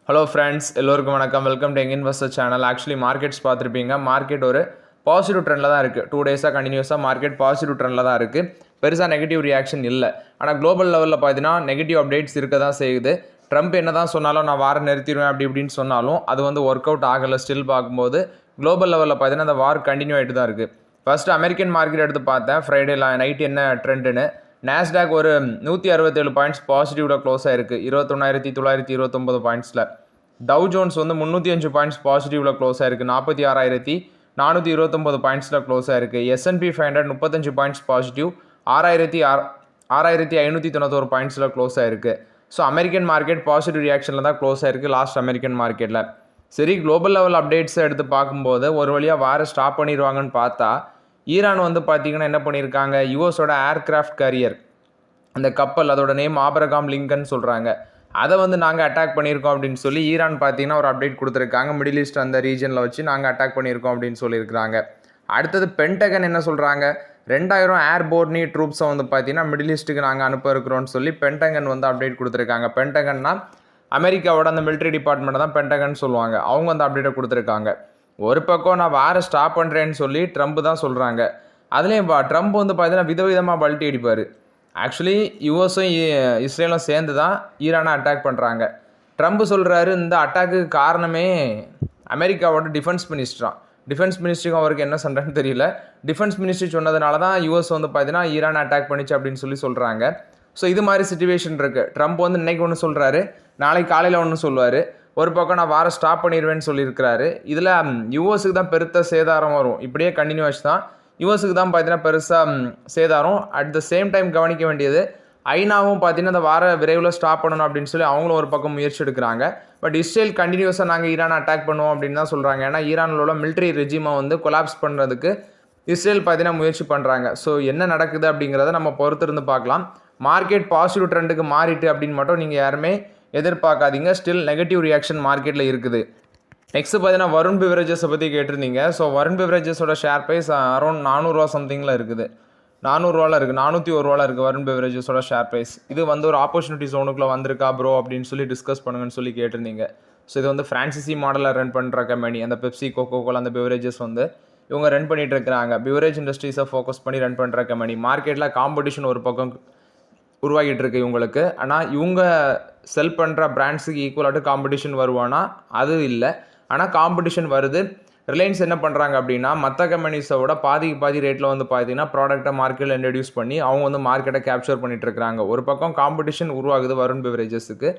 Hello friends, எல்லோருக்கும் வணக்கம். Welcome to young investor channel. Actually markets பார்த்துருப்பீங்க. மார்க்கெட் ஒரு பாசிட்டிவ் ட்ரெண்டில் தான் இருக்குது. 2 டேஸாக கண்டினியூஸாக மார்க்கெட் பாசிட்டிவ் ட்ரெண்டில் தான் இருக்குது. பெருசாக நெகட்டிவ் ரியாக்ஷன் இல்லை. ஆனால் குளோபல் லெவலில் பார்த்தீங்கன்னா நெகட்டிவ் அப்டேட்ஸ் இருக்க தான் செய்யுது. ட்ரம்ப் என்ன தான் சொன்னாலும் நான் வாரம் நிறுத்திடுவேன் அப்படி இப்படின்னு சொன்னாலும் அது வந்து ஒர்க் அவுட் ஆகலை. ஸ்டில் பார்க்கும்போது குளோபல் லெவலில் பார்த்தீங்கன்னா அந்த வார் கண்டினியூ ஆகிட்டு தான் இருக்குது. ஃபஸ்ட்டு அமெரிக்கன் மார்க்கெட் எடுத்து பார்த்தேன். ஃப்ரைடே நைட் என்ன ட்ரெண்டுன்னு. நாஸ்டாக் ஒரு 167 பாயிண்ட்ஸ் பாசிட்டிவில் க்ளோஸ் ஆயிருக்கு 21,929 பாயிண்ட்ஸில். டவ் ஜோன்ஸ் வந்து 305 பாயிண்ட்ஸ் பாசிட்டிவில் க்ளோஸ் ஆயிருக்கு 46,429 பாயிண்ட்ஸில் க்ளோஸ் ஆயிருக்கு. S&P 500 35 பாயிண்ட்ஸ் பாசிட்டிவ் 6,591 பாயிண்ட்ஸில் க்ளோஸ் ஆயிருக்கு. ஸோ அமெரிக்கன் மார்க்கெட் பாசிட்டிவ் ரியாக்ஷனில் தான் க்ளோஸ் ஆயிருக்கு லாஸ்ட் அமெரிக்கன் மார்க்கெட்டில். சரி, குளோபல் லெவல் அப்டேட்ஸை எடுத்து பார்க்கும்போது ஒரு வழியாக வார ஸ்டாப் பண்ணிடுவாங்கன்னு பார்த்தா ஈரான் வந்து பார்த்தீங்கன்னா என்ன பண்ணியிருக்காங்க, யூஎஸோட ஏர்கிராஃப்ட் கேரியர் அந்த கப்பல், அதோட நேம் ஆப்ரகாம் லிங்கன் சொல்கிறாங்க, அதை வந்து நாங்கள் அட்டாக் பண்ணியிருக்கோம் அப்படின்னு சொல்லி ஈரான் பார்த்தீங்கன்னா ஒரு அப்டேட் கொடுத்துருக்காங்க. மிடில் ஈஸ்ட் அந்த ரீஜனில் வச்சு நாங்கள் அட்டாக் பண்ணியிருக்கோம் அப்படின்னு சொல்லியிருக்கிறாங்க. அடுத்தது பென்டகன் என்ன சொல்கிறாங்க, 2000 ஏர்போர்னி ட்ரூப்ஸை வந்து பார்த்தீங்கன்னா மிடில் ஈஸ்ட்டுக்கு நாங்கள் அனுப்ப இருக்கிறோம்னு சொல்லி பென்டகன் வந்து அப்டேட் கொடுத்துருக்காங்க. பென்டகன்னா அமெரிக்காவோட அந்த மிலிட்ரி டிபார்ட்மெண்ட்டை தான் பென்டகன் சொல்லுவாங்க. அவங்க வந்து அப்டேட்டை கொடுத்துருக்காங்க. ஒரு பக்கம் நான் வார ஸ்டாப் பண்ணுறேன்னு சொல்லி ட்ரம்ப் தான் சொல்கிறாங்க. அதுலேயும் ட்ரம்ப் வந்து பார்த்தீங்கன்னா விதவிதமாக பல்ட்டி அடிப்பார். ஆக்சுவலி யூஎஸும் இஸ்ரேலும் சேர்ந்து தான் ஈரானை அட்டாக் பண்ணுறாங்க. ட்ரம்ப் சொல்கிறாரு இந்த அட்டாக்கு காரணமே அமெரிக்காவோட டிஃபென்ஸ் மினிஸ்ட்ரிக்கும் அவருக்கு என்ன சண்டைன்னு தெரியல. டிஃபென்ஸ் மினிஸ்ட்ரி சொன்னதுனால தான் யூஎஸ் வந்து பார்த்தீங்கன்னா ஈரானை அட்டாக் பண்ணிச்சு அப்படின்னு சொல்லி சொல்கிறாங்க. ஸோ இது மாதிரி சிச்சுவேஷன் இருக்குது. ட்ரம்ப் வந்து இன்றைக்கி ஒன்று சொல்கிறாரு, நாளைக்கு காலையில் ஒன்று சொல்லுவார். ஒரு பக்கம் நான் வாரம் ஸ்டாப் பண்ணிடுவேன்னு சொல்லியிருக்கிறாரு. இதில் யூஎஸுக்கு தான் பெருத்த சேதாரம் வரும். இப்படியே கண்டினியூஸ் தான் யூஎஸுக்கு தான் பார்த்தீங்கன்னா பெருசாக சேதாரம். அட் த சேம் டைம் கவனிக்க வேண்டியது, ஐநாவும் பார்த்தீங்கன்னா அந்த வார விரைவில் ஸ்டாப் பண்ணணும் அப்படின்னு சொல்லி அவங்களும் ஒரு பக்கம் முயற்சி எடுக்கிறாங்க. பட் இஸ்ரேல் கண்டினியூஸாக நாங்கள் ஈரானை அட்டாக் பண்ணுவோம் அப்படின்னு தான் சொல்கிறாங்க. ஏன்னா ஈரானில் உள்ள மிலிட்ரி ரெஜிமை வந்து கொலாப்ஸ் பண்ணுறதுக்கு இஸ்ரேல் பார்த்தீங்கன்னா முயற்சி பண்ணுறாங்க. ஸோ என்ன நடக்குது அப்படிங்கிறத நம்ம பொறுத்திருந்து பார்க்கலாம். மார்க்கெட் பாசிட்டிவ் ட்ரெண்டுக்கு மாறிட்டு அப்படின்னு மட்டும் நீங்கள் யாருமே எதிர்பார்க்காதீங்க. ஸ்டில் நெகட்டிவ் ரியாக்ஷன் மார்க்கெட்டில் இருக்குது. நெக்ஸ்ட் பார்த்தீங்கன்னா வருண் பிவரேஜஸை பற்றி கேட்டிருந்தீங்க. ஸோ வருண் பிவரேஜஸோட ஷேர் ப்ரைஸ் அரௌண்ட் 400 சம்திங்கில் இருக்குது. 400 இருக்குது, 401 இருக்குது வருண் பிவரேஜஸோட ஷேர் ப்ரைஸ். இது வந்து ஒரு ஆப்பர்ச்சுனிட்டி ஜோனுக்குள்ளே வந்திருக்கா ப்ரோ அப்படின்னு சொல்லி டிஸ்கஸ் பண்ணுங்கன்னு சொல்லி கேட்டிருந்தீங்க. ஸோ இது வந்து ஃப்ரான்சிசி மாடலில் ரன் பண்ணுற கம்பெனி. அந்த பெப்சி, கோகோகோலா அந்த பிவரேஜஸ் வந்து இவங்க ரன் பண்ணிகிட்டு இருக்கிறாங்க. பிவரேஜ் இண்டஸ்ட்ரீஸை ஃபோக்கஸ் பண்ணி ரன் பண்ணுற கம்பெனி. மார்க்கெட்டில் காம்படிஷன் ஒரு பக்கம் உருவாகிட்டு இருக்கு இவங்களுக்கு. ஆனால் இவங்க செல் பண்ணுற பிராண்ட்ஸுக்கு ஈக்குவலாட்டு காம்படிஷன் வருவானா, அது இல்லை. ஆனால் காம்படிஷன் வருது. ரிலையன்ஸ் என்ன பண்ணுறாங்க அப்படின்னா மற்ற கம்பெனிஸோட பாதி ரேட்டில் வந்து பார்த்தீங்கன்னா ப்ராடக்டை மார்க்கெட்டில் இன்ட்ரடியூஸ் பண்ணி அவங்க வந்து மார்க்கெட்டை கேப்சர் பண்ணிட்டு இருக்கிறாங்க. ஒரு பக்கம் காம்படிஷன் உருவாகுது வருண் பிவரேஜஸுக்கு.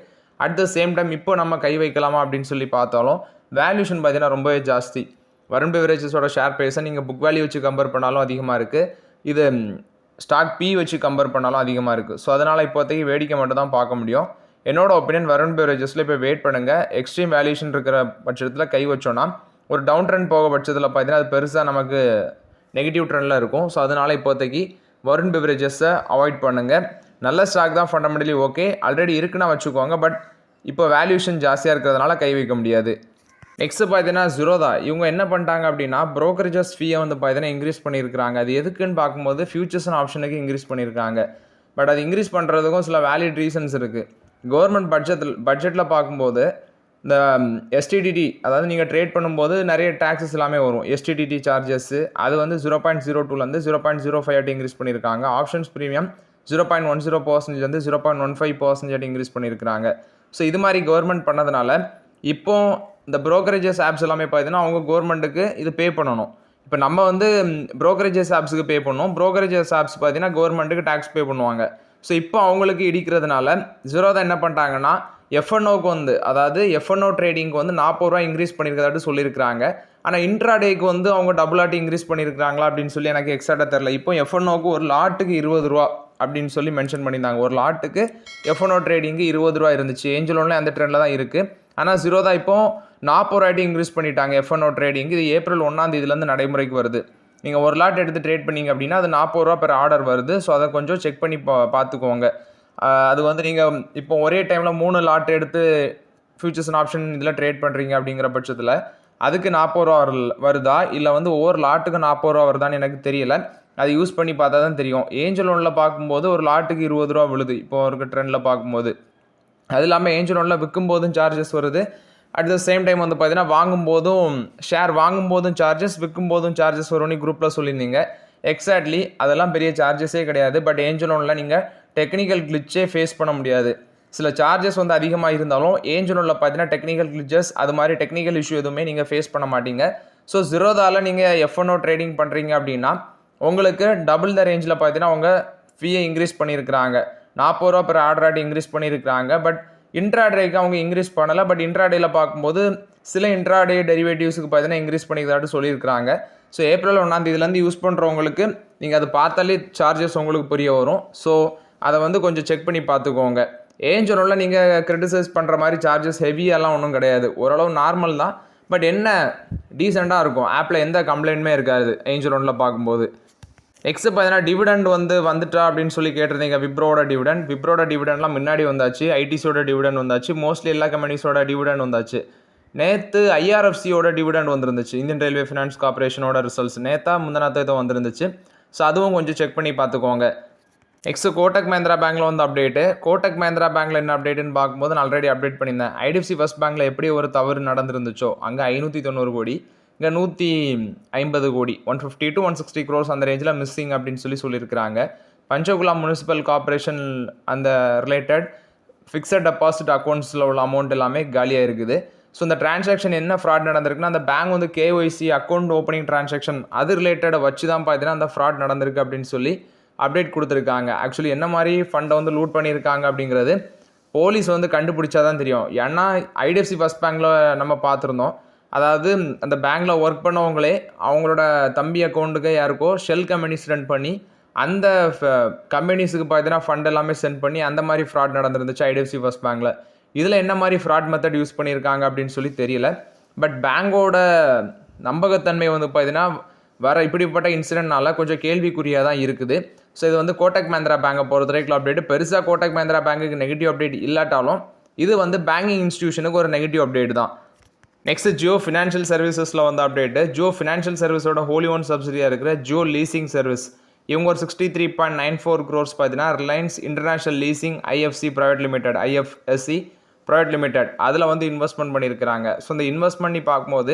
அட் த சேம் டைம் இப்போ நம்ம கை வைக்கலாமா அப்படின்னு சொல்லி பார்த்தாலும் வேல்யூஷன் பார்த்தீங்கன்னா ரொம்பவே ஜாஸ்தி. வருண் பிவரேஜஸோட ஷேர் ப்ரைஸை நீங்கள் புக் வேல்யூ வச்சு கம்பேர் பண்ணாலும் அதிகமாக இருக்குது, இது ஸ்டாக் பி வச்சு கம்பேர் பண்ணாலும் அதிகமாக இருக்குது. ஸோ அதனால் இப்போதைக்கு வேடிக்கை மட்டும் தான் பார்க்க முடியும். என்னோட ஒப்பீனியன் வருண் பிவரேஜஸில் இப்போ வெயிட் பண்ணுங்கள். எக்ஸ்ட்ரீம் வேல்யூஷன் இருக்கிற பட்சத்தில் கை வச்சோன்னா ஒரு டவுன் ட்ரெண்ட் போக பட்சத்தில் பார்த்தீங்கன்னா அது பெருசாக நமக்கு நெகட்டிவ் ட்ரெண்டில் இருக்கும். ஸோ அதனால் இப்போதைக்கு வருண் பிவரேஜஸை அவாய்ட் பண்ணுங்கள். நல்ல ஸ்டாக் தான், ஃபண்டமெண்டலி ஓகே, ஆல்ரெடி இருக்குன்னா வச்சுக்கோங்க. பட் இப்போ வேல்யூஷன் ஜாஸ்தியாக இருக்கிறதுனால கை வைக்க முடியாது. நெக்ஸ்ட்டு பார்த்தீங்கன்னா ஜிரோதா. இவங்க என்ன பண்ணிட்டாங்க அப்படின்னா ப்ரோக்கரேஜஸ் ஃபீயை வந்து பார்த்தீங்கன்னா இன்க்ரீஸ் பண்ணியிருக்காங்க. அது எதுக்குன்னு பார்க்கும்போது ஃபியூச்சர்ஸ் அண்ட் ஆப்ஷனுக்கு இன்க்ரீஸ் பண்ணியிருக்காங்க. பட் அது இன்க்ரீஸ் பண்ணுறதுக்கும் சில வேலிட் ரீசன்ஸ் இருக்குது. கவர்மெண்ட் பட்ஜெட்டில் பார்க்கும்போது இந்த எஸ்டிடிடி, அதாவது நீங்கள் ட்ரேட் பண்ணும்போது நிறைய டேக்ஸஸ் எல்லாமே வரும். எஸ்டிடிடி சார்ஜஸ்ஸு அது வந்து 0.02 0.05 இன்க்ரீஸ் பண்ணியிருக்காங்க. ஆப்ஷன்ஸ் ப்ரீமியம் 0.10% 0.15% இன்க்ரீஸ் பண்ணியிருக்காங்க. ஸோ இது மாதிரி கவர்மெண்ட் பண்ணதுனால இப்போ இந்த ப்ரோக்கரேஜஸ் ஆப்ஸ் எல்லாமே பார்த்தீங்கன்னா அவங்க கவர்மெண்ட்டுக்கு இது பே பண்ணணும். இப்போ நம்ம வந்து ப்ரோக்கரேஜஸ் ஆப்ஸுக்கு பே பண்ணோம், ப்ரோக்கரேஜஸ் ஆப்ஸ் பார்த்தீங்கன்னா கவர்மெண்ட்டுக்கு டேக்ஸ் பே பண்ணுவாங்க. ஸோ இப்போ அவங்களுக்கு இடிக்கிறதுனால ஜீரோதா என்ன பண்ணிட்டாங்கன்னா எஃப்என்ஓக்கு வந்து, அதாவது எஃப்என்ஓ ட்ரேடிங்க்கு வந்து 40 ரூபா இன்க்ரீஸ் பண்ணியிருக்கிறதாட்டு சொல்லியிருக்காங்க. ஆனால் இன்ட்ராடேக்கு வந்து அவங்க டபுளாட்டி இன்க்ரீஸ் பண்ணியிருக்காங்களா அப்படின்னு சொல்லி எனக்கு எக்ஸாக்டாக தெரில. இப்போ எஃப்என்ஓக்கு ஒரு லாட்டுக்கு 20 ரூபா அப்படின்னு சொல்லி மென்ஷன் பண்ணியிருந்தாங்க. ஒரு லாட்டுக்கு எஃப்என்ஓ ட்ரேடிங்கு 20 ரூபா இருந்துச்சு. ஏஞ்சல் ஒன்ல அந்த ட்ரெண்டில் தான் இருக்குது. ஆனால் ஜீரோதா இப்போ 40 ரூபாய்ட்டு இன்க்ரீஸ் பண்ணிட்டாங்க எஃப்என்ஓ ட்ரேடிங். இது ஏப்ரல் 1 நடைமுறைக்கு வருது. நீங்கள் ஒரு லாட் எடுத்து ட்ரேட் பண்ணிங்க அப்படின்னா அது 40 ரூபா பெர் ஆர்டர் வருது. ஸோ அதை கொஞ்சம் செக் பண்ணி பார்த்துக்கோங்க. அது வந்து நீங்கள் இப்போ ஒரே டைமில் 3 லாட் எடுத்து ஃபியூச்சர்ஸ் அண்ட் ஆப்ஷன் இதில் ட்ரேட் பண்ணுறீங்க அப்படிங்கிற பட்சத்தில் அதுக்கு 40 ரூபா வருதா, இல்லை வந்து ஒவ்வொரு லாட்டுக்கு 40 ரூபா வருதான்னு எனக்கு தெரியல. அது யூஸ் பண்ணி பார்த்தா தான் தெரியும். ஏஞ்சல் ஒன்ல பார்க்கும்போது ஒரு லாட்டுக்கு 20 ரூபா விழுது இப்போ இருக்க ட்ரெண்டில் பார்க்கும்போது. அது இல்லாமல் ஏஞ்சல் ஒன்ல விற்கும் போதும் சார்ஜஸ் வருது. அட் த சேம் டைம் வந்து பார்த்தீங்கன்னா வாங்கும்போதும் ஷேர் வாங்கும்போதும் சார்ஜஸ், விற்கும் போதும் சார்ஜஸ் வரும்னு குரூப்பில் சொல்லியிருந்தீங்க. எக்ஸாக்ட்லி அதெல்லாம் பெரிய சார்ஜஸே கிடையாது. பட் ஏஞ்சல் ஒன்ல நீங்கள் டெக்னிக்கல் கிளிச்சே ஃபேஸ் பண்ண முடியாது. சில சார்ஜஸ் வந்து அதிகமாக இருந்தாலும் ஏஞ்சல் ஒன்ல பார்த்தீங்கன்னா டெக்னிக்கல் கிளிச்சஸ் அது மாதிரி டெக்னிக்கல் இஷ்யூ எதுவுமே நீங்கள் ஃபேஸ் பண்ண மாட்டீங்க. ஸோ ஜீரோதாவில் நீங்கள் F1O ட்ரேடிங் பண்ணுறீங்க அப்படின்னா உங்களுக்கு டபுள் த ரேஞ்சில் பார்த்தீங்கன்னா அவங்க ஃபீயை இன்க்ரீஸ் பண்ணியிருக்கிறாங்க. 40 ரூபா per ஆர்டர் ஆட்டி இன்க்ரீஸ் பண்ணியிருக்கிறாங்க. பட் இன்ட்ராடேக்கு அவங்க இன்க்ரீஸ் பண்ணலை. பட் இன்ட்ராடேயில் பார்க்கும்போது சில இன்ட்ராடே டெரிவேட்டிவ்ஸுக்கு பார்த்தீங்கன்னா இன்க்ரீஸ் பண்ணிக்கிறதாட்டு சொல்லியிருக்கிறாங்க. ஸோ April 1 யூஸ் பண்ணுறவங்களுக்கு நீங்கள் அதை பார்த்தாலே சார்ஜஸ் உங்களுக்கு புரிய வரும். ஸோ அதை வந்து கொஞ்சம் செக் பண்ணி பார்த்துக்கோங்க. ஏஞ்சல் ஒன்ல நீங்கள் கிரிட்டிசைஸ் பண்ணுற மாதிரி சார்ஜஸ் ஹெவியெல்லாம் ஒன்றும் கிடையாது. ஓரளவு நார்மல் தான். பட் என்ன டீசெண்டாக இருக்கும். ஆப்பில் எந்த கம்ப்ளைண்ட்டுமே இருக்காது ஏஞ்சல் ஒன்ல பார்க்கும்போது. நெக்ஸ்ட் பார்த்தீங்கன்னா டிவிடெண்ட் வந்துட்டா அப்படின்னு சொல்லி கேட்டிருந்தீங்க. விப்ரோட டிவிடெண்ட்லாம் முன்னாடி வந்தாச்சு. ஐடிசியோட டிவிடெண்ட் வந்தாச்சு. மோஸ்ட்லி எல்லா கம்பெனிஸோட டிவிடெண்ட் வந்தாச்சு. நேற்று ஐஆர்எஃப்சியோட டிவிடெண்ட் வந்துருந்துச்சு. இந்தியன் ரயில்வே ஃபினான்ஸ் கார்பரேஷனோட ரிசல்ட்ஸ் முந்தினாத்த இதை வந்துருந்துச்சு. ஸோ அதுவும் கொஞ்சம் செக் பண்ணி பார்த்துக்கோங்க. நெக்ஸ்ட் கோட்டக் மஹிந்திரா பேங்க்கில் வந்து அப்டேட்டு. கோட்டக் மஹிந்திரா பேங்க்கில் என்ன அப்டேட்டுன்னு பார்க்கும்போது நான் ஆல்ரெடி அப்டேட் பண்ணியிருந்தேன். ஐடிஎஃப்சி ஃபர்ஸ்ட் பேங்க்கில் எப்படி ஒரு தவறு நடந்துருந்துச்சோ அங்கே 590 கோடி, இங்கே 150 கோடி, 150 to 160 crores அந்த ரேஞ்சில் மிஸ்ஸிங் அப்படின்னு சொல்லியிருக்கிறாங்க. பஞ்சகுலா முனிசிபல் கார்பரேஷன் அந்த ரிலேட்டட் ஃபிக்ஸட் டெபாசிட் அக்கௌண்ட்ஸில் உள்ள அமௌண்ட் எல்லாமே காலியாக இருக்குது. ஸோ இந்த டிரான்சாக்ஷன் என்ன ஃப்ராட் நடந்திருக்குன்னா அந்த பேங்க் வந்து கேஒய்சி அக்கௌண்ட் ஓப்பனிங் டிரான்சாக்ஷன் அது ரிலேட்டடை வச்சு தான் பார்த்தீங்கன்னா அந்த ஃப்ராட் நடந்திருக்கு அப்படின்னு சொல்லி அப்டேட் கொடுத்துருக்காங்க. ஆக்சுவலி என்ன மாதிரி ஃபண்டை வந்து லூட் பண்ணியிருக்காங்க அப்படிங்கிறது போலீஸ் வந்து கண்டுபிடிச்சா தான் தெரியும். ஏன்னா ஐடிஎஃப்சி ஃபர்ஸ்ட் பேங்க்கில் நம்ம பார்த்துருந்தோம். அதாவது அந்த பேங்க்கில் ஒர்க் பண்ணவங்களே அவங்களோட தம்பி அக்கௌண்ட்டுக்கு யாருக்கோ ஷெல் கம்பெனிஸ் ரன் பண்ணி அந்த கம்பெனிஸுக்கு பார்த்தீங்கன்னா ஃபண்ட் எல்லாமே சென்ட் பண்ணி அந்த மாதிரி ஃப்ராட் நடந்துருந்துச்சு ஐடிஎஃப்சி ஃபர்ஸ்ட் பேங்க்கில். இதில் என்ன மாதிரி ஃப்ராட் மெத்தட் யூஸ் பண்ணியிருக்காங்க அப்படின்னு சொல்லி தெரியல. பட் பேங்கோட நம்பகத்தன்மை வந்து பார்த்தீங்கன்னா வர இப்படிப்பட்ட இன்சிடென்ட்னால கொஞ்சம் கேள்விக்குறியாக தான் இருக்குது. ஸோ இது வந்து கோட்டக் மஹிந்திரா பேங்கை பொறுத்த வரைக்கும் அப்டேட். பெருசாக கோட்டக் மஹிந்திரா பேங்குக்கு நெகட்டிவ் அப்டேட் இல்லாட்டாலும் இது வந்து பேங்கிங் இன்ஸ்டியூஷனுக்கு ஒரு நெகட்டிவ் அப்டேட் தான். நெக்ஸ்ட் ஜியோ ஃபினான்ஷியல் சர்வீசஸில் வந்து அப்டேட்டு. ஜியோ ஃபினான்ஷியல் சர்வீஸோட ஹோலி ஓன் சப்சிடியாக இருக்கிற ஜியோ லீசிங் சர்வீஸ் இவங்க ஒரு 63.94 crores பார்த்தீங்கன்னா Reliance international leasing IFC private limited IFSC private limited அதில் வந்து இன்வெஸ்ட்மெண்ட் பண்ணியிருக்கிறாங்க. ஸோ இந்த இன்வெஸ்ட்மெண்ட் பண்ணி பார்க்கும்போது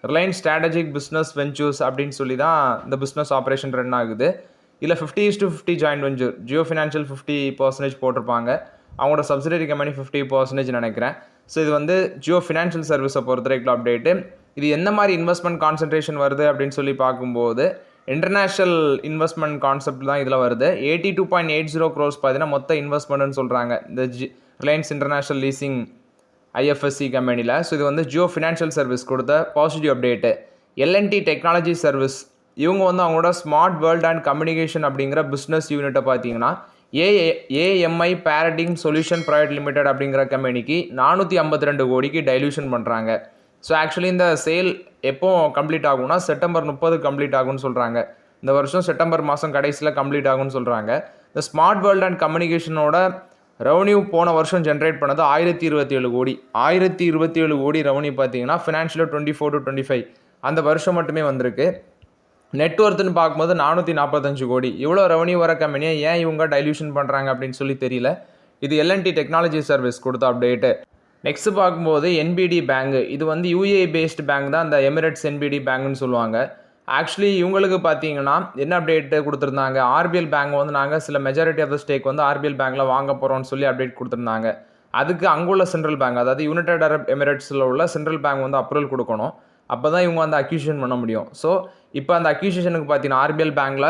ரிலையன்ஸ் ஸ்ட்ராட்டஜிக் பிஸ்னஸ் வெஞ்சூர்ஸ் அப்படின்னு சொல்லி தான் இந்த பிஸ்னஸ் ஆப்ரேஷன் ரன் ஆகுது. இதில் 50:50 ஜாயின்ட் வெஞ்சூர். ஜியோ ஃபினான்ஷியல் 50% போட்டிருப்பாங்க. அவங்களோட சப்சிடரி கம்பெனி 50% நினைக்கிறேன். ஸோ இது வந்து ஜியோ ஃபினான்ஷியல் சர்வீஸை பொறுத்த வரைக்கும் அப்டேட்டு. இது எந்த மாதிரி இன்வெஸ்ட்மெண்ட் கான்சன்ட்ரேஷன் வருது அப்படின்னு சொல்லி பார்க்கும்போது இன்டர்நேஷ்னல் இன்வெஸ்ட்மெண்ட் கான்செப்ட் தான் இதில் வருது. 82.80 crores பார்த்தீங்கன்னா மொத்த இன்வெஸ்ட்மெண்ட்னு சொல்கிறாங்க இந்த ரிலையன்ஸ் இன்டர்நேஷ்னல் லீசிங் ஐஎஃப்எஸ்சி கம்பெனியில். ஸோ இது வந்து ஜியோ ஃபினான்ஷியல் சர்வீஸ் கொடுத்த positive update. L and T technology service இவங்க வந்து அவங்களோட ஸ்மார்ட் வேர்ல்ட் அண்ட் கம்யூனிகேஷன் அப்படிங்கிற பிஸ்னஸ் யூனிட்டை பார்த்தீங்கன்னா ஏஎம்ஐ பேரடிங் சொல்யூஷன் ப்ரைவேட் லிமிடெட் அப்படிங்கிற கம்பெனிக்கு 452 கோடிக்கு டைல்யூஷன் பண்ணுறாங்க. ஸோ ஆக்சுவலி இந்த சேல் எப்போ கம்ப்ளீட் ஆகும்னா September 30 கம்ப்ளீட் ஆகும்னு சொல்கிறாங்க. இந்த வருஷம் செப்டம்பர் மாதம் கடைசியில் கம்ப்ளீட் ஆகும்னு சொல்கிறாங்க. இந்த ஸ்மார்ட் வேர்ல்ட் அண்ட் கம்யூனிகேஷனோட ரெவன்யூ போன வருஷம் ஜென்ரேட் பண்ணது 1027 கோடி. 1027 கோடி ரெவன்யூ பார்த்தீங்கன்னா ஃபினான்ஷியல் 24 to 25 அந்த வருஷம் மட்டுமே வந்திருக்கு. நெட்ஒர்த்துன்னு பார்க்கும்போது 445 கோடி. இவ்வளோ ரெவன்யூ வர கம்பெனியை ஏன் இவங்க டைல்யூஷன் பண்ணுறாங்க அப்படின்னு சொல்லி தெரியல. இது எல்என்டி டெக்னாலஜி சர்வீஸ் கொடுத்த அப்டேட்டு. நெக்ஸ்ட் பார்க்கும்போது என்பிடி பேங்க். இது வந்து யூஏ பேஸ்டு பேங்க் தான், அந்த எமிரேட்ஸ் என்பிடி பேங்க்னு சொல்லுவாங்க. ஆக்சுவலி இவங்களுக்கு பார்த்தீங்கன்னா என்ன அப்டேட்டு கொடுத்துருந்தாங்க, ஆர்பிஎல் பேங்க் வந்து நாங்கள் சில மெஜாரிட்டி ஆஃப் த ஸ்டேக் வந்து ஆர்பிஎல் பேங்க்கில் வாங்க போகிறோம்னு சொல்லி அப்டேட் கொடுத்துருந்தாங்க. அதுக்கு அங்குள்ள சென்ட்ரல் பேங்க், அதாவது யுனைடெட் அரப் எமிரேட்ஸில் உள்ள சென்ட்ரல் பேங்க் வந்து அப்ரூவல் கொடுக்கணும். அப்போ தான் இவங்க வந்து அக்யூசிஷன் பண்ண முடியும். ஸோ இப்போ அந்த அக்யூசிஷனுக்கு பார்த்தீங்கன்னா ஆர்பிஎல் பேங்க்கில்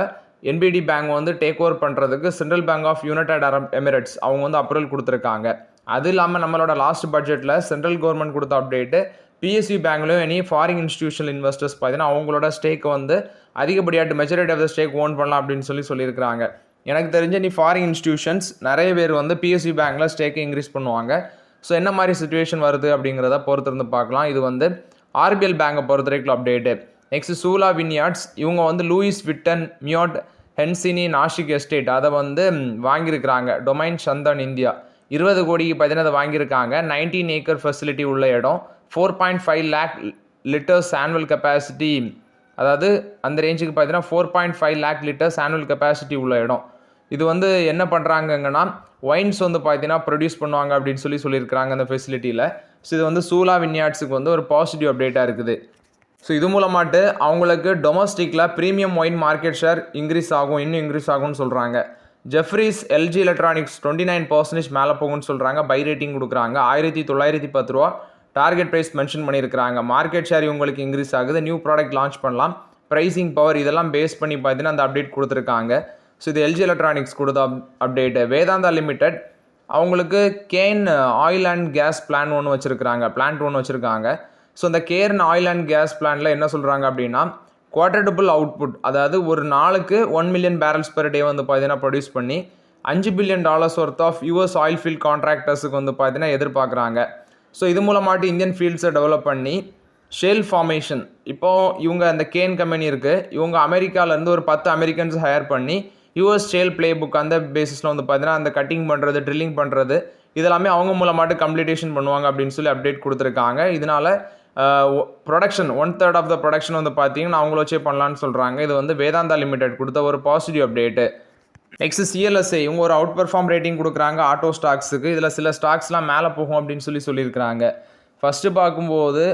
என்பிடி பேங்க் வந்து டேக் ஓவர் பண்ணுறதுக்கு central bank of United Arab Emirates அவங்க வந்து அப்ரூவல் கொடுத்துருக்காங்க. அது இல்லாமல் நம்மளோட லாஸ்ட் பட்ஜெட்டில் சென்ட்ரல் கவர்மெண்ட் கொடுத்த அப்டேட்டு பிஎஸ்யூ பேங்க்லையும் எனி ஃபாரின் இன்ஸ்டியூஷனல் இன்வெஸ்டர்ஸ் பார்த்தீங்கன்னா அவங்களோட ஸ்டேக்கை வந்து அதிகப்படியாட்டு majority of the stake own பண்ணலாம் அப்படின்னு சொல்லியிருக்கிறாங்க. எனக்கு தெரிஞ்ச நீ ஃபாரின் இன்ஸ்டியூஷன்ஸ் நிறைய பேர் வந்து பிஎஸ்யூ பேங்க்கில் ஸ்டேக்கை இன்க்ரீஸ் பண்ணுவாங்க. ஸோ என்ன மாதிரி சிச்சுவேஷன் வருது அப்படிங்கிறத பொறுத்திருந்து பார்க்கலாம். இது வந்து ஆர்பிஎல் பேங்கை பொறுத்த வரைக்கும் அப்டேட்டு. நெக்ஸ்ட் சூலா வின்யார்ட்ஸ் இவங்க வந்து Louis Vuitton Moët Hennessy Nashik estate அதை வந்து வாங்கியிருக்கிறாங்க. டொமைன் சந்தன் இந்தியா 20 கோடிக்கு பார்த்தீங்கன்னா அதை வாங்கியிருக்காங்க. 19 ஏக்கர் ஃபெசிலிட்டி உள்ள இடம், 4.5 lakh லிட்டர்ஸ் ஆனுவல் கெப்பாசிட்டி, அதாவது அந்த ரேஞ்சுக்கு பார்த்தீங்கன்னா 4.5 lakh லிட்டர்ஸ் ஆனுவல் கெப்பாசிட்டி உள்ள இடம். இது வந்து என்ன பண்ணுறாங்கன்னா ஒயின்ஸ் வந்து பார்த்தீங்கன்னா ப்ரொடியூஸ் பண்ணுவாங்க அப்படின்னு சொல்லியிருக்கிறாங்க அந்த ஃபெசிலிட்டியில். ஸோ இது வந்து சூலா வின்யார்ட்ஸுக்கு வந்து ஒரு பாசிட்டிவ் அப்டேட்டாக இருக்குது. ஸோ இது மூலமாட்டு அவங்களுக்கு டொமஸ்டிக்கில் ப்ரீமியம் ஒயின் மார்க்கெட் ஷேர் இன்னும் இன்க்ரீஸ் ஆகும்னு சொல்கிறாங்க. ஜெஃப்ரீஸ் எல்ஜி எலக்ட்ரானிக்ஸ் 29% மேலே போகும்னு சொல்கிறாங்க. பை ரேட்டிங் கொடுக்குறாங்க. 1910 ரூபா டார்கெட் ப்ரைஸ் மென்ஷன் பண்ணியிருக்கிறாங்க. மார்க்கெட் ஷேர் இவங்களுக்கு இன்க்ரீஸ் ஆகுது. நியூ ப்ராடக்ட் லான்ச் பண்ணலாம். ப்ரைசிங் பவர் இதெல்லாம் பேஸ் பண்ணி பார்த்தீங்கன்னா அந்த அப்டேட் கொடுத்துருக்காங்க. ஸோ இது எல்ஜி எலக்ட்ரானிக்ஸ் கொடுத்த அப்டேட்டு. வேதாந்தா லிமிடெட் அவங்களுக்கு can oil and gas plant ஒன்று வச்சுருக்காங்க. ஸோ இந்த கேர்ன் ஆயில் அண்ட் கேஸ் பிளான்ட்டில் என்ன சொல்கிறாங்க அப்படின்னா குவார்டர்டபுள் அவுட்புட், அதாவது ஒரு நாளுக்கு 1 மில்லியன் பேரல்ஸ் பெர் டே வந்து பார்த்தீங்கன்னா ப்ரொடியூஸ் பண்ணி $5 billion worth of US oil field கான்ட்ராக்டர்ஸுக்கு வந்து பார்த்தீங்கன்னா எதிர்பார்க்குறாங்க. ஸோ இது மூலமாட்டு இந்தியன் ஃபீல்ட்ஸை டெவலப் பண்ணி ஷேல் ஃபார்மேஷன், இப்போது இவங்க அந்த கேன் கம்பெனி இருக்குது, இவங்க அமெரிக்காவிலேருந்து ஒரு 10 அமெரிக்கன்ஸ் ஹையர் பண்ணி யூஎஸ் ஷேல் பிளே புக் அந்த பேசிஸில் வந்து பார்த்தீங்கன்னா அந்த கட்டிங் பண்ணுறது, ட்ரில்லிங் பண்ணுறது இதெல்லாமே அவங்க மூலமாட்டு கம்ப்ளீட்டேஷன் பண்ணுவாங்க அப்படின்னு அப்டேட் கொடுத்துருக்காங்க. இதனால் ப்ரொடக்ஷன் 1/3 ஆஃப் த ப்ரொடக்ஷன் வந்து பார்த்தீங்கன்னா அவங்கள வச்சே பண்ணலான்னு சொல்கிறாங்க. இது வந்து வேதாந்தா லிமிடெட் கொடுத்த ஒரு பாசிட்டிவ் அப்டேட்டு. நெக்ஸ்ட் சிஎல்எஸ்ஐ இவங்க ஒரு அவுட் பெர்ஃபார்ம் ரேட்டிங் கொடுக்குறாங்க ஆட்டோ ஸ்டாக்ஸுக்கு. இதில் சில ஸ்டாக்ஸ்லாம் மேலே போகும் அப்படின்னு சொல்லியிருக்கிறாங்க. ஃபஸ்ட்டு பார்க்கும்போது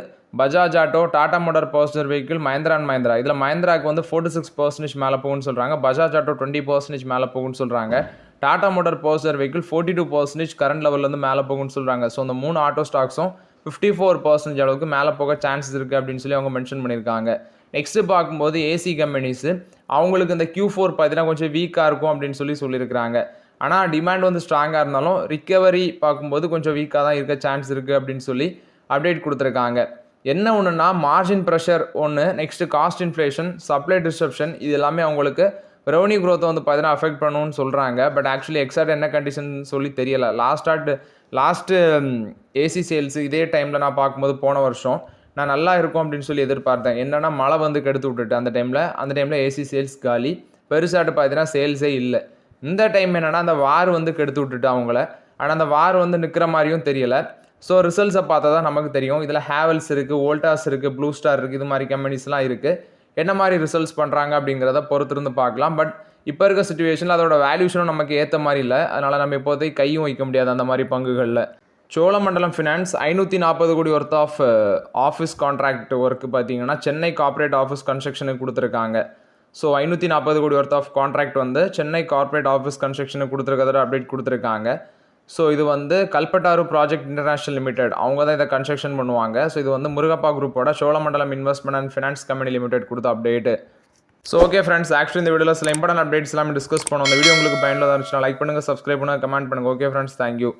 Bajaj auto, Tata motor personal vehicle, Mahindra and Mahindra. இதில் மஹிந்திராவுக்கு வந்து 46% மேலே போகும்னு சொல்கிறாங்க. பஜாஜ் ஆட்டோ 20% மேலே போகும்னு சொல்கிறாங்க. Tata motor personal vehicle 42% current லெவல்லேருந்து மேலே போகும்னு சொல்கிறாங்க. ஸோ அந்த 3 ஆட்டோ ஸ்டாக்ஸும் 54% அளவுக்கு மேலே போக சான்சஸ் இருக்குது அப்படின்னு அவங்க மென்ஷன் பண்ணியிருக்காங்க. நெக்ஸ்ட்டு பார்க்கும்போது ஏசி கம்பெனிஸு அவங்களுக்கு இந்த Q4 பார்த்தீங்கன்னா கொஞ்சம் வீக்காக இருக்கும் அப்படின்னு சொல்லியிருக்கிறாங்க. ஆனால் டிமாண்ட் வந்து ஸ்ட்ராங்காக இருந்தாலும் ரிக்கவரி பார்க்கும்போது கொஞ்சம் வீக்காக தான் இருக்க சான்ஸ் இருக்குது அப்படின்னு அப்டேட் கொடுத்துருக்காங்க. என்ன ஒன்றுனா மார்ஜின் ப்ரெஷர் ஒன்று, next cost inflation, supply disruption இது எல்லாமே அவங்களுக்கு ரெவன்யூ க்ரோத்தை வந்து பார்த்தீங்கன்னா அஃபெக்ட் பண்ணணும்னு சொல்கிறாங்க. பட் ஆக்சுவலி எக்ஸாக்ட் என்ன கண்டிஷன் தெரியலை. லாஸ்ட்டு ஏசி சேல்ஸு இதே டைமில் நான் பார்க்கும்போது போன வருஷம் நான் நல்லா இருக்கும் அப்படின்னு எதிர்பார்த்தேன். என்னென்னா மழை வந்து கெடுத்து விட்டுட்டு அந்த டைமில் ஏசி சேல்ஸ் காலி, பெருசாட்டு பார்த்தீங்கன்னா சேல்ஸே இல்லை. இந்த டைம் என்னென்னா அந்த வார் வந்து கெடுத்து விட்டுட்டு அவங்கள, ஆனால் அந்த வார் வந்து நிற்கிற மாதிரியும் தெரியலை. ஸோ ரிசல்ட்ஸை பார்த்தா தான் நமக்கு தெரியும். இதில் ஹேவல்ஸ் இருக்குது, வோல்டாஸ் இருக்குது, ப்ளூ ஸ்டார் இருக்குது, இது மாதிரி கம்பெனிஸ்லாம் இருக்குது. என்ன மாதிரி ரிசல்ட்ஸ் பண்ணுறாங்க அப்படிங்கிறத பொறுத்திருந்து பார்க்கலாம். பட் இப்போ இருக்க சிச்சுவேஷனில் அதோட வேல்யூஷனும் நமக்கு ஏற்ற மாதிரி இல்லை. அதனால் நம்ம இப்போதைக்கு கையும் வைக்க முடியாது அந்த மாதிரி பங்குகளில். சோழமண்டலம் ஃபினான்ஸ் 540 கோடி worth of office contract work பார்த்தீங்கன்னா சென்னை கார்ப்பரேட் ஆஃபீஸ் கன்ஸ்ட்ரக்ஷனுக்கு கொடுத்துருக்காங்க. ஸோ 540 கோடி ஒர்த் ஆஃப் கான்ட்ராக்ட் வந்து சென்னை கார்ப்பரேட் ஆஃபீஸ் கன்ஸ்ட்ரக்ஷனுக்கு கொடுத்துருக்கதோட அப்டேட் கொடுத்துருக்காங்க. ஸோ இது வந்து கல்பட்டாரு ப்ராஜெக்ட் இன்டர்நேஷனல் லிமிடெட் அவங்க தான் இதை கன்ஸ்ட்ரக்ஷன் பண்ணுவாங்க. ஸோ இது வந்து முருகப்பா குரூப்போட Cholamandalam investment and finance company limited கொடுத்த update. So okay friends, actually இந்த வீடியோவில் சில இம்பார்ட்டன்ட் அப்டேட்ஸ் எல்லாமே டிஸ்கஸ் பண்ணுவோம். இந்த வீடியோ உங்களுக்கு பயனுள்ளதாக இருந்துச்சுன்னா லைக் பண்ணுங்கள், சப்ஸ்கிரைப் பண்ணுங்கள், கமெண்ட் பண்ணுங்கள். Okay friends, thank you.